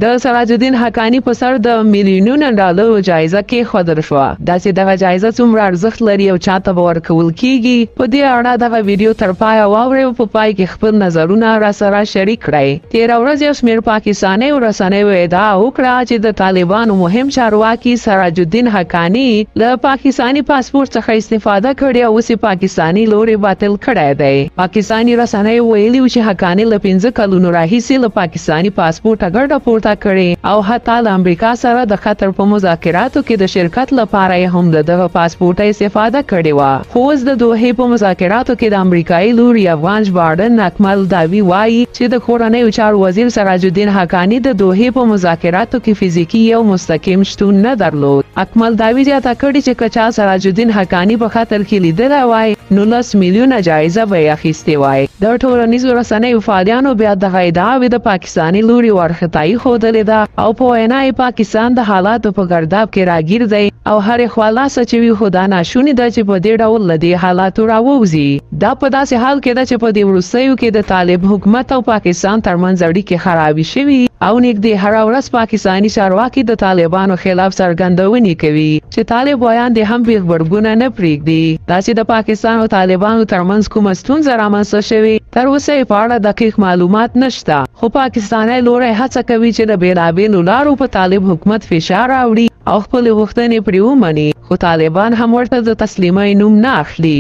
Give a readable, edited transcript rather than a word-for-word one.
د سراج الدین حقانی په سر د میلیونونو ډالرو جایزه کې خودل شو. داسې دغه جایزه څومره ارزښت لري او چاته به ورکول کیږي په دې اړه دغه ویډیو تر پایه واورئ او په پای کې خپل نظرونه را سره شریک کړئ. تېره ورځ یو شمېر پاکستاني رسنیو ادعا وکړه چې د طالبانو مهم چارواکي سراج الدین حقانی له پاکستاني پاسپورت څخه استفاده کړې او اوس پاکستاني لوري باطل کړی دی. پاکستاني رسنیو ویلي چې حقانی له 5 کلونو راهیسې له پاکستاني پاسپورت ګټه پورته کړې او حتی له امریکا سره د خطر په مذاکراتو کې د شرکت لپاره هم دغه پاسپورت استفاده کړې و. خو اوس د دوحې په مذاکراتو کې د امریکایي لوري افغان ژباړن اکمل داوی وایي چې د کورنیو چارو وزیر سراج الدین حقانی د دوحې په مذاکراتو کې فزیکي او مستقیم شتون نه درلود. اکمل داوی زیاته کړې چې کچا سراج الدین حقانی په خطر کې لیدلی وای 19 میلیونه جایزه به یې اخیستې وای. د ټولنیزو رسنیو فعالیانو بیا دغه ادعاوې د پاکستاني لوري وارخطایي ښودلې ده او په وینا یې پاکستان د حالاتو په ګرداب کې راګیر دی او هرې خوا لاسه چې وي خو دا ناشونې ده چې په دې ډول له دې حالاتو راووځي. دا په داسې حال کې ده چې په دې وروستیو کې د طالب حکومت او پاکستان ترمنځ اړیکې خرابې شوي او نږدې هره ورځ پاکستاني چارواکي د طالبانو خلاف څرګندونې کوي چې طالب ویان دې هم غبرګونه نه پرېږدي. داسې د پاکستان او طالبانو ترمنځ کومه ستونزه رامنځته شوې تر اوسه یې په اړه دقیق معلومات نشته، خو پاکستاني لوری هڅه کوي چې د بېلابېلو لارو په طالب حکومت فشار راوړي او خپلې غوښتنې پرې ومني، خو طالبان هم ورته د تسلیمۍ نوم نه اخلي.